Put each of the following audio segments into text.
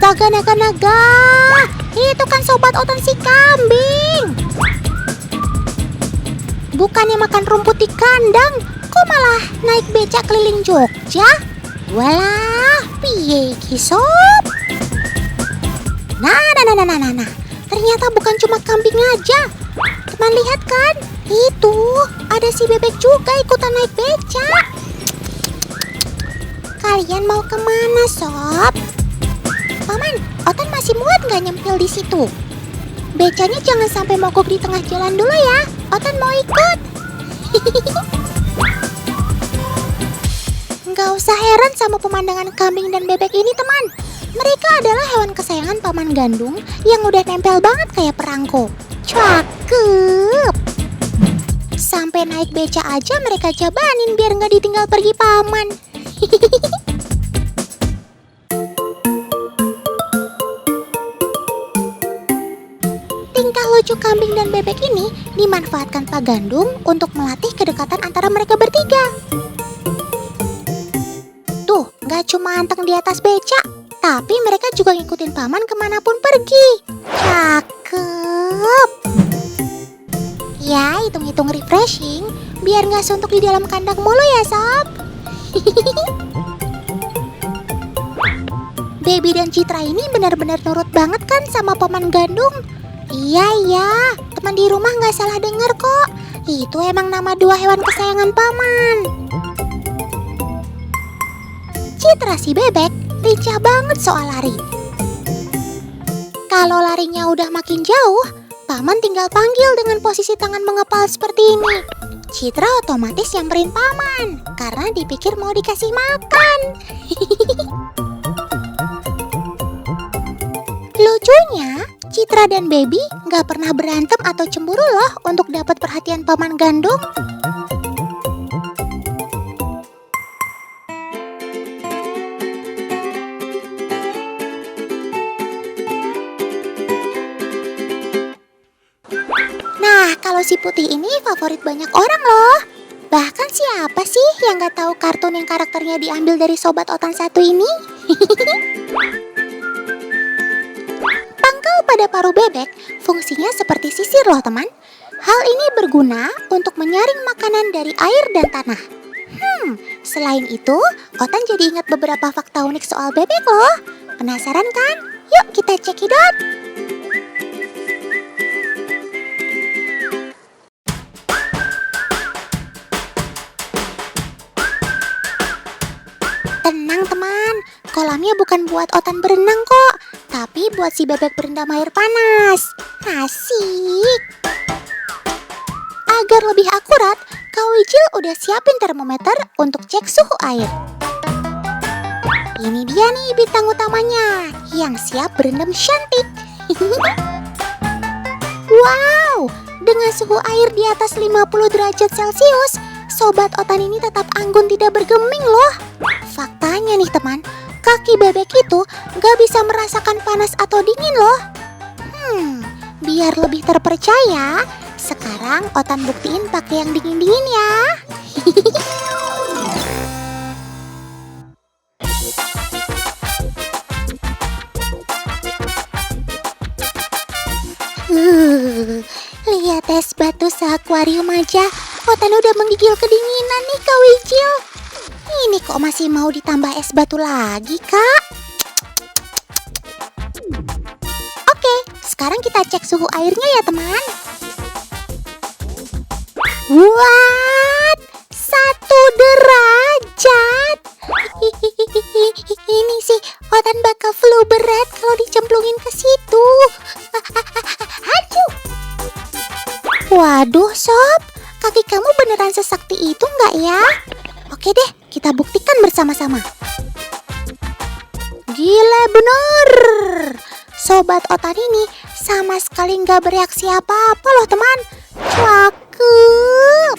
Astaga, naga-naga. Itu kan sobat Otan si kambing. Bukannya makan rumput di kandang, kok malah naik becak keliling Jogja? Walah, piye ki sob? Nah. Ternyata bukan cuma kambing aja. Teman lihat kan? Itu, ada si bebek juga ikutan naik becak. Kalian mau kemana, sob? Paman, Otan masih muat nggak nyempil di situ? Becanya jangan sampai mogok di tengah jalan dulu ya. Otan mau ikut. Nggak usah heran sama pemandangan kambing dan bebek ini, teman. Mereka adalah hewan kesayangan Paman Gandung yang udah nempel banget kayak perangko. Cakep. Sampai naik beca aja mereka jabanin biar nggak ditinggal pergi Paman. Tingkah lucu kambing dan bebek ini dimanfaatkan Pak Gandung untuk melatih kedekatan antara mereka bertiga. Tuh, nggak cuma anteng di atas beca, tapi mereka juga ngikutin Paman kemanapun pergi. Cakep. Ya, hitung-hitung refreshing, biar nggak suntuk di dalam kandang mulu ya, sob. Baby dan Citra ini benar-benar nurut banget kan sama Paman Gandung. Iya, teman di rumah nggak salah dengar kok. Itu emang nama dua hewan kesayangan Paman. Citra si bebek lincah banget soal lari. Kalau larinya udah makin jauh, Paman tinggal panggil dengan posisi tangan mengepal seperti ini. Citra otomatis nyamperin Paman karena dipikir mau dikasih makan. Lucunya, Citra dan Baby nggak pernah berantem atau cemburu loh untuk dapat perhatian Paman Gandung. Nah, kalau si putih ini favorit banyak orang loh. Bahkan siapa sih yang nggak tahu kartun yang karakternya diambil dari Sobat Otan satu ini? Pangkal pada paruh bebek fungsinya seperti sisir loh teman. Hal ini berguna untuk menyaring makanan dari air dan tanah. Selain itu, Otan jadi ingat beberapa fakta unik soal bebek loh. Penasaran kan? Yuk kita cekidot. Tenang teman, kolamnya bukan buat Otan berenang kok, tapi buat si bebek berendam air panas. Asik. Agar lebih akurat, Kak Wijil udah siapin termometer untuk cek suhu air. Ini dia nih bintang utamanya, yang siap berendam cantik. Wow, dengan suhu air di atas 50 derajat Celcius, Sobat Otan ini tetap anggun tidak bergeming loh. Faktanya nih teman, kaki bebek itu gak bisa merasakan panas atau dingin loh. Biar lebih terpercaya, sekarang Otan buktiin pakai yang dingin-dingin ya. Lihat es batu seakuarium aja, Otan udah menggigil kedinginan nih Kak Wijil. Ini kok masih mau ditambah es batu lagi, Kak? Oke, sekarang kita cek suhu airnya ya, teman. What? 1 derajat? Ini sih Otan bakal flu berat kalau dicemplungin ke situ. Hancur. Waduh, Sob. Kaki kamu beneran sesakti itu nggak ya? Oke deh, kita buktikan bersama-sama. Gila bener. Sobat Otan ini sama sekali nggak bereaksi apa-apa loh teman. Cakep.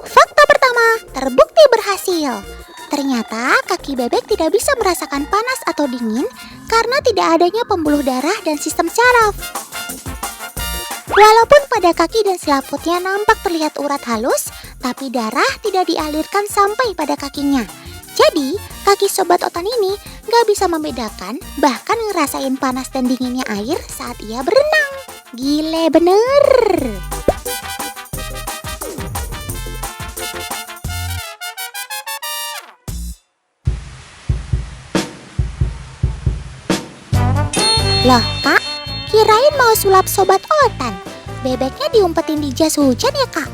Fakta pertama, terbukti berhasil. Ternyata kaki bebek tidak bisa merasakan panas atau dingin karena tidak adanya pembuluh darah dan sistem syaraf. Walaupun pada kaki dan selaputnya nampak terlihat urat halus, tapi darah tidak dialirkan sampai pada kakinya. Jadi, kaki Sobat Otan ini nggak bisa membedakan, bahkan ngerasain panas dan dinginnya air saat ia berenang. Gile bener! Loh kak, kirain mau sulap sobat Otan. Bebeknya diumpetin di jas hujan ya kak?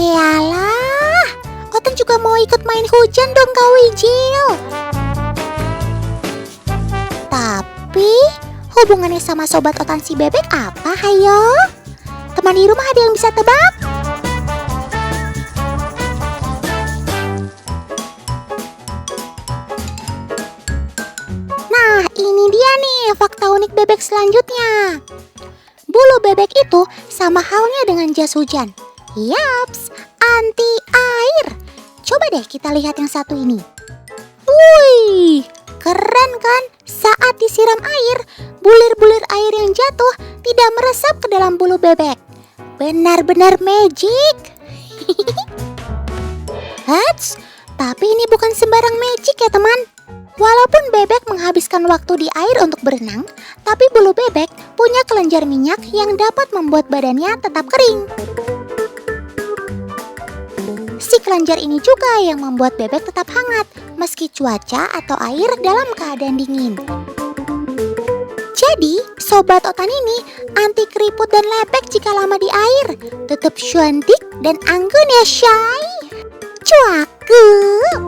Yalah, Otan juga mau ikut main hujan dong kak Wijil. Tapi hubungannya sama sobat Otan si bebek apa hayo? Teman di rumah ada yang bisa tebak? Nah, ini dia nih fakta unik bebek selanjutnya. Bulu bebek itu sama halnya dengan jas hujan. Yaps, anti air. Coba deh kita lihat yang satu ini. Wih, keren kan? Saat disiram air, bulir-bulir air yang jatuh tidak meresap ke dalam bulu bebek. Benar-benar magic. Hats, tapi ini bukan sembarang magic ya teman. Walaupun bebek menghabiskan waktu di air untuk berenang, tapi bulu bebek punya kelenjar minyak yang dapat membuat badannya tetap kering. Si kelenjar ini juga yang membuat bebek tetap hangat, meski cuaca atau air dalam keadaan dingin. Jadi, sobat Otan ini anti keriput dan lepek jika lama di air. Tetap cantik dan anggun ya, Syai. Cakep.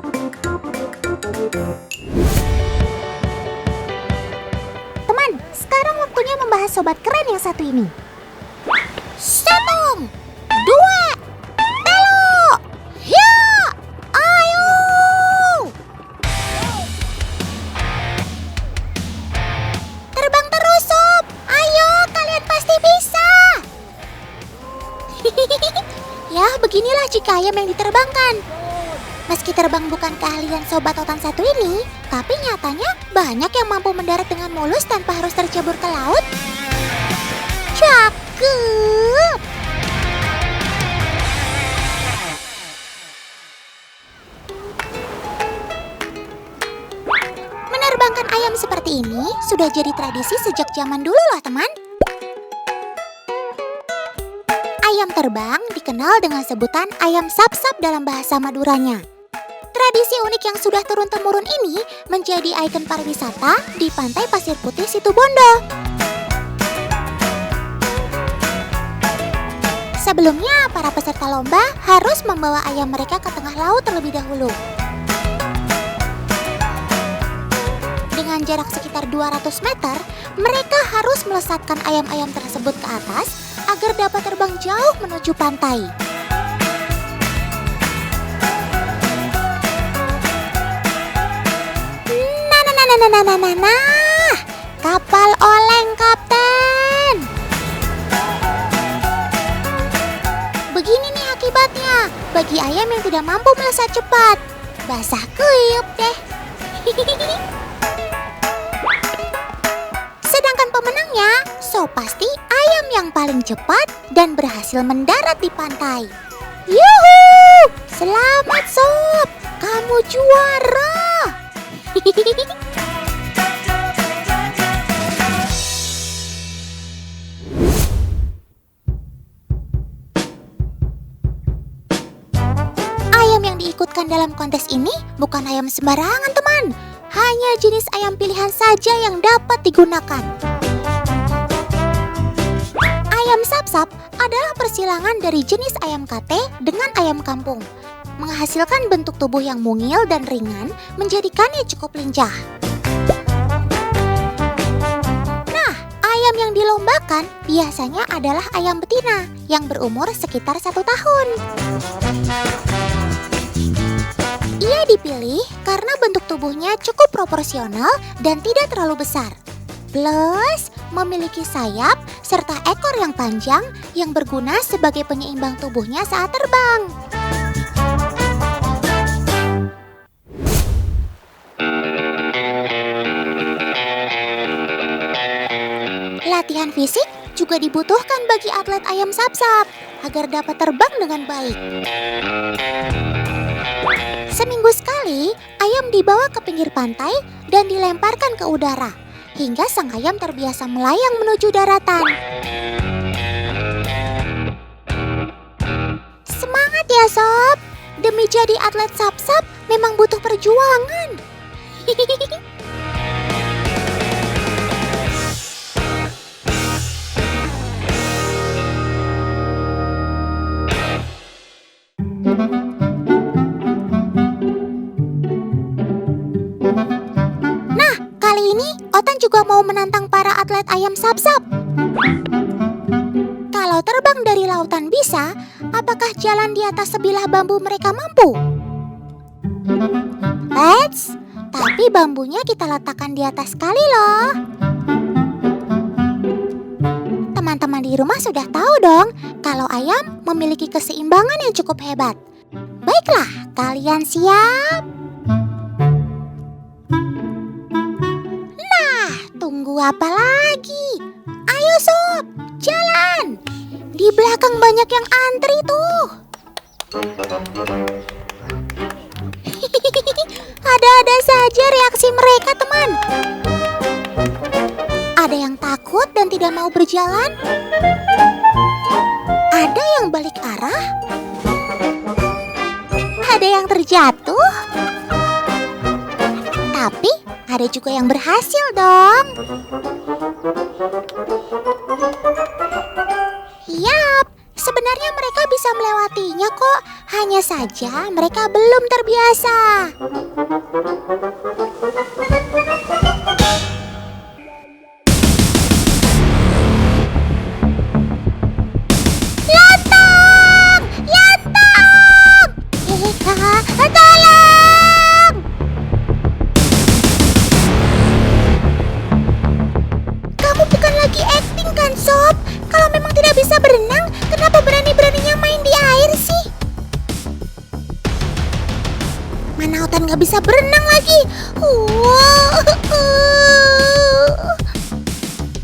Teman, sekarang waktunya membahas sobat keren yang satu ini. Satu, dua, telu, ya, ayo. Terbang terus sob, ayo kalian pasti bisa. Ya, beginilah jika ayam yang diterbangkan. Meski terbang bukan keahlian sobat Otan satu ini, tapi nyatanya banyak yang mampu mendarat dengan mulus tanpa harus tercebur ke laut. Cakep! Menerbangkan ayam seperti ini sudah jadi tradisi sejak zaman dulu loh teman. Ayam terbang dikenal dengan sebutan ayam sap-sap dalam bahasa Maduranya. Tradisi unik yang sudah turun-temurun ini menjadi ikon pariwisata di Pantai Pasir Putih Situbondo. Sebelumnya, para peserta lomba harus membawa ayam mereka ke tengah laut terlebih dahulu. Dengan jarak sekitar 200 meter, mereka harus melesatkan ayam-ayam tersebut ke atas agar dapat terbang jauh menuju pantai. Nah, kapal oleng kapten. Begini nih akibatnya bagi ayam yang tidak mampu melesat cepat. Basah kuyup deh. Sedangkan pemenangnya, so pasti ayam yang paling cepat dan berhasil mendarat di pantai. Yuhu! Selamat sob, kamu juara. Ayam yang diikutkan dalam kontes ini bukan ayam sembarangan teman. Hanya jenis ayam pilihan saja yang dapat digunakan. Ayam sap-sap adalah persilangan dari jenis ayam kate dengan ayam kampung, menghasilkan bentuk tubuh yang mungil dan ringan, menjadikannya cukup lincah. Nah, ayam yang dilombakan biasanya adalah ayam betina yang berumur sekitar 1 tahun. Ia dipilih karena bentuk tubuhnya cukup proporsional dan tidak terlalu besar. Plus, memiliki sayap serta ekor yang panjang yang berguna sebagai penyeimbang tubuhnya saat terbang. Latihan fisik juga dibutuhkan bagi atlet ayam sap-sap agar dapat terbang dengan baik. Seminggu sekali, ayam dibawa ke pinggir pantai dan dilemparkan ke udara, hingga sang ayam terbiasa melayang menuju daratan. Semangat ya sob, demi jadi atlet sap-sap memang butuh perjuangan. Nah, kali ini Otan juga mau menantang para atlet ayam sap-sap. Kalau terbang dari lautan bisa, apakah jalan di atas sebilah bambu mereka mampu? Tapi bambunya kita letakkan di atas kali loh. Teman-teman di rumah sudah tahu dong kalau ayam memiliki keseimbangan yang cukup hebat. Baiklah, kalian siap? Nah, tunggu apa lagi? Ayo sob, jalan! Di belakang banyak yang antri tuh. Ada-ada saja reaksi mereka, teman. Ada yang takut dan tidak mau berjalan. Ada yang balik arah. Ada yang terjatuh. Tapi ada juga yang berhasil dong. Yap, sebenarnya mereka bisa melewatinya kok. Hanya saja mereka belum terbiasa. Lantang! Lantang! Tolong! Kamu bukan lagi acting kan, Sob? Kalau memang tidak bisa berenang, kenapa berani-beraninya main di air sih? Mana Otan gak bisa berenang lagi?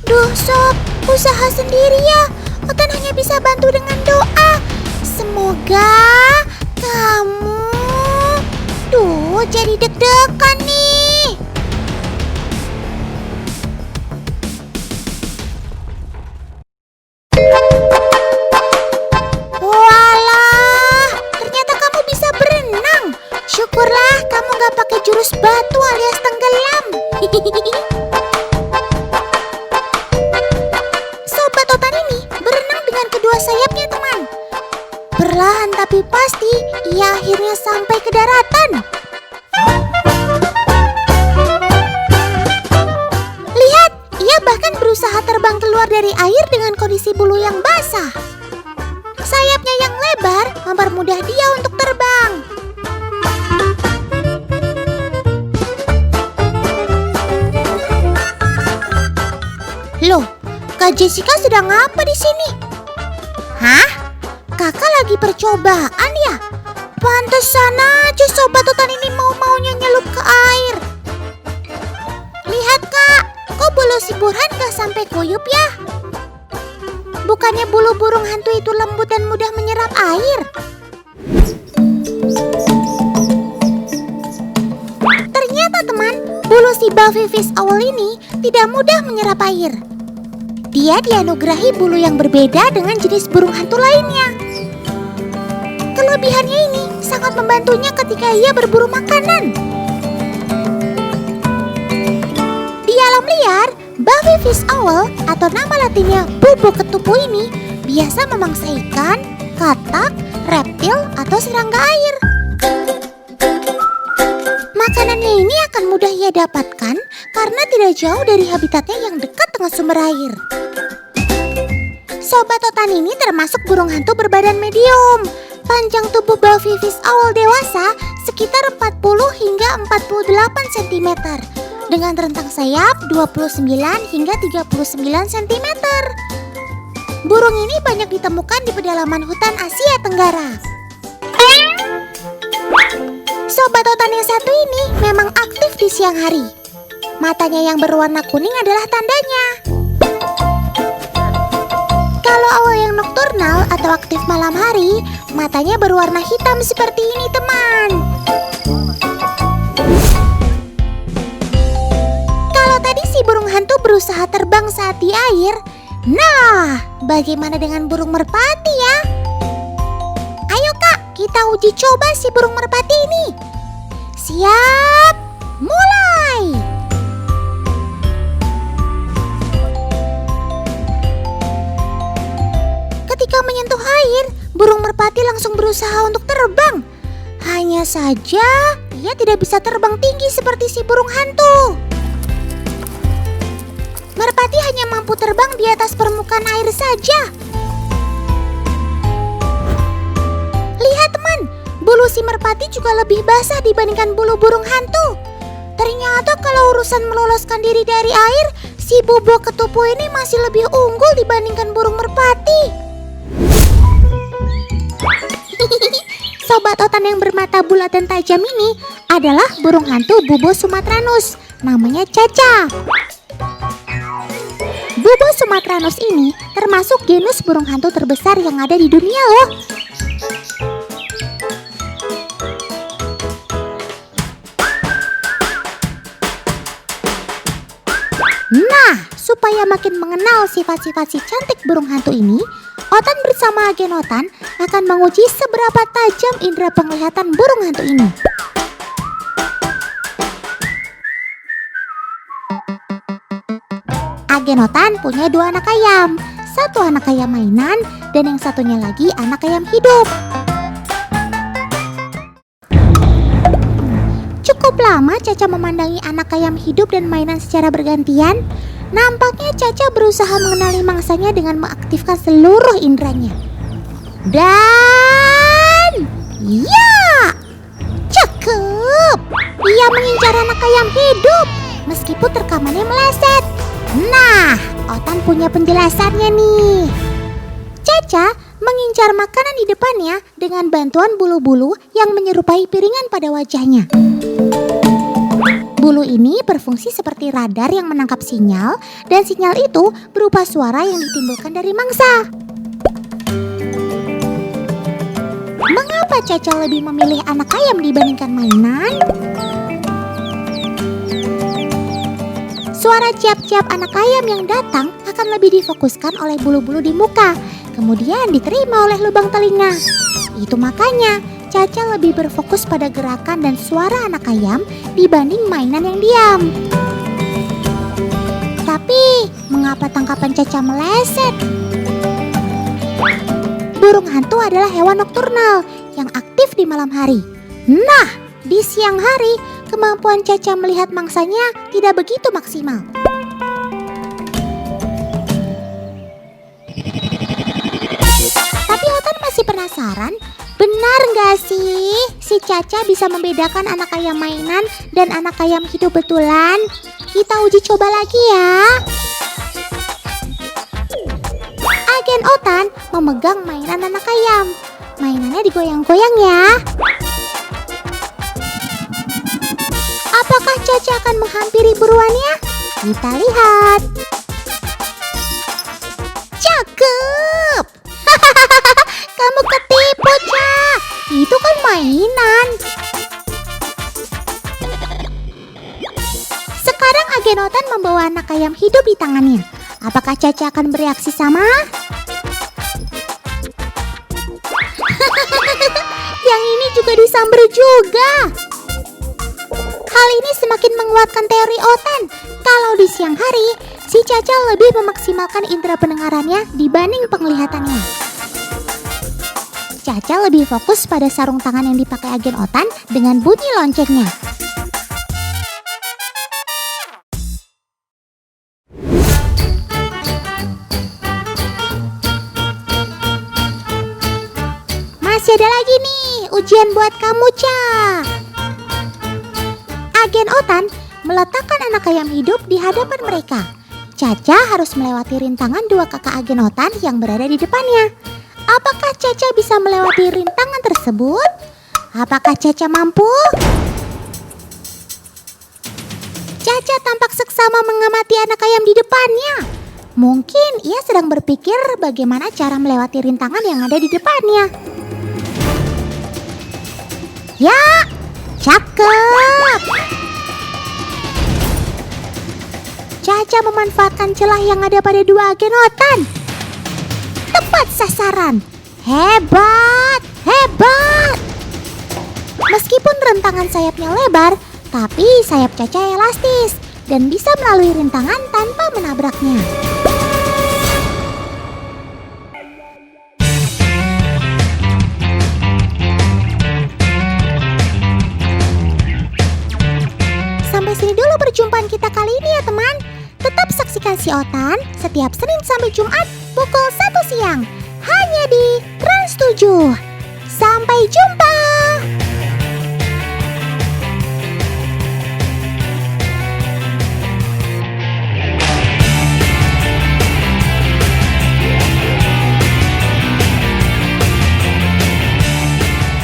Duh Sob, usaha sendiri ya. Otan hanya bisa bantu dengan doa. Semoga kamu... Duh, jadi deg-degan nih. Walah, ternyata kamu bisa berenang. Syukurlah kamu gak pakai jurus batu alias tenggelam. Sobat Otan ini berenang dengan kedua sayapnya, teman. Perlahan tapi pasti, ia akhirnya sampai ke daratan. Lihat, ia bahkan berusaha terbang keluar dari air dengan kondisi bulu yang basah. Sayapnya yang lebar mempermudah dia untuk terbang. Loh, Kak Jessica sedang apa di sini? Hah? Kakak lagi percobaan ya? Pantesan aja Sobat Otan ini mau-maunya nyelup ke air. Lihat Kak, kok bulu si Burhan gak sampai kuyup ya? Bukannya bulu burung hantu itu lembut dan mudah menyerap air? Ternyata teman, bulu si Buffy Fish Owl ini tidak mudah menyerap air. Dia dianugerahi bulu yang berbeda dengan jenis burung hantu lainnya. Kelebihannya ini sangat membantunya ketika ia berburu makanan. Di alam liar, Buffy Fish Owl atau nama latinnya Bubu Ketupu ini biasa memangsa ikan, katak, reptil, atau serangga air. Makanannya ini akan mudah ia dapatkan karena tidak jauh dari habitatnya yang dekat dengan sumber air. Sobat Otan ini termasuk burung hantu berbadan medium. Panjang tubuh Buffy Fish Owl dewasa sekitar 40 hingga 48 cm. Dengan rentang sayap 29 hingga 39 cm. Burung ini banyak ditemukan di pedalaman hutan Asia Tenggara. Sobat Otan yang satu ini memang aktif di siang hari. Matanya yang berwarna kuning adalah tandanya. Kalau owl yang nokturnal atau aktif malam hari, matanya berwarna hitam seperti ini, teman. burung hantu berusaha terbang saat di air. Nah, bagaimana dengan burung merpati ya? Ayo Kak, kita uji coba si burung merpati ini. Siap, mulai! Ketika menyentuh air, burung merpati langsung berusaha untuk terbang. Hanya saja, ia tidak bisa terbang tinggi seperti si burung hantu. Merpati hanya mampu terbang di atas permukaan air saja. Lihat teman, bulu si merpati juga lebih basah dibandingkan bulu burung hantu. Ternyata kalau urusan meloloskan diri dari air, si bubuk ketupu ini masih lebih unggul dibandingkan burung merpati. Sobat Otan yang bermata bulat dan tajam ini adalah burung hantu Bubo sumatranus. Namanya Caca. Bubo sumatranus ini termasuk genus burung hantu terbesar yang ada di dunia loh. Nah, supaya makin mengenal sifat-sifat si cantik burung hantu ini, Otan bersama agen Otan akan menguji seberapa tajam indera penglihatan burung hantu ini. Agen Otan punya 2 anak ayam, 1 anak ayam mainan dan yang satunya lagi anak ayam hidup. Cukup lama Caca memandangi anak ayam hidup dan mainan secara bergantian. Nampaknya Caca berusaha mengenali mangsanya dengan mengaktifkan seluruh inderanya. Dan ya, cakep! Ia mengincar anak ayam hidup meskipun rekamannya meleset. Nah, Otan punya penjelasannya nih. Caca mengincar makanan di depannya dengan bantuan bulu-bulu yang menyerupai piringan pada wajahnya. Bulu ini berfungsi seperti radar yang menangkap sinyal, dan sinyal itu berupa suara yang ditimbulkan dari mangsa. Mengapa Caca lebih memilih anak ayam dibandingkan mainan? Suara ciap-ciap anak ayam yang datang akan lebih difokuskan oleh bulu-bulu di muka, kemudian diterima oleh lubang telinga. Itu makanya Caca lebih berfokus pada gerakan dan suara anak ayam dibanding mainan yang diam. Tapi, mengapa tangkapan Caca meleset? Burung hantu adalah hewan nokturnal yang aktif di malam hari. Nah, di siang hari, kemampuan Caca melihat mangsanya tidak begitu maksimal. Tapi Otan masih penasaran, benar nggak sih si Caca bisa membedakan anak ayam mainan dan anak ayam hidup betulan? Kita uji coba lagi ya. Agen Otan memegang mainan anak ayam. Mainannya digoyang-goyang ya. Apakah Caca akan menghampiri buruannya? Kita lihat. Cakep! Kamu ketipu, Ca. Itu kan mainan. Sekarang agen Otan membawa anak ayam hidup di tangannya. Apakah Caca akan bereaksi sama? Yang ini juga disamber juga. Hal ini semakin menguatkan teori Otan. Kalau di siang hari, si Caca lebih memaksimalkan indera pendengarannya dibanding penglihatannya. Caca lebih fokus pada sarung tangan yang dipakai agen Otan dengan bunyi loncengnya. Masih ada lagi nih ujian buat kamu, Ca. Agen Otan meletakkan anak ayam hidup di hadapan mereka. Caca harus melewati rintangan 2 kakak agen Otan yang berada di depannya. Apakah Caca bisa melewati rintangan tersebut? Apakah Caca mampu? Caca tampak seksama mengamati anak ayam di depannya. Mungkin ia sedang berpikir bagaimana cara melewati rintangan yang ada di depannya. Ya, cakep! Caca Caca memanfaatkan celah yang ada pada dua agen Otan. Tepat sasaran. Hebat, hebat. Meskipun rentangan sayapnya lebar, tapi sayap Caca elastis dan bisa melalui rintangan tanpa menabraknya. Sampai sini dulu perjumpaan kita kali ini ya teman. Tetap saksikan Si Otan setiap Senin sampai Jumat pukul 1 siang. Hanya di Trans 7. Sampai jumpa!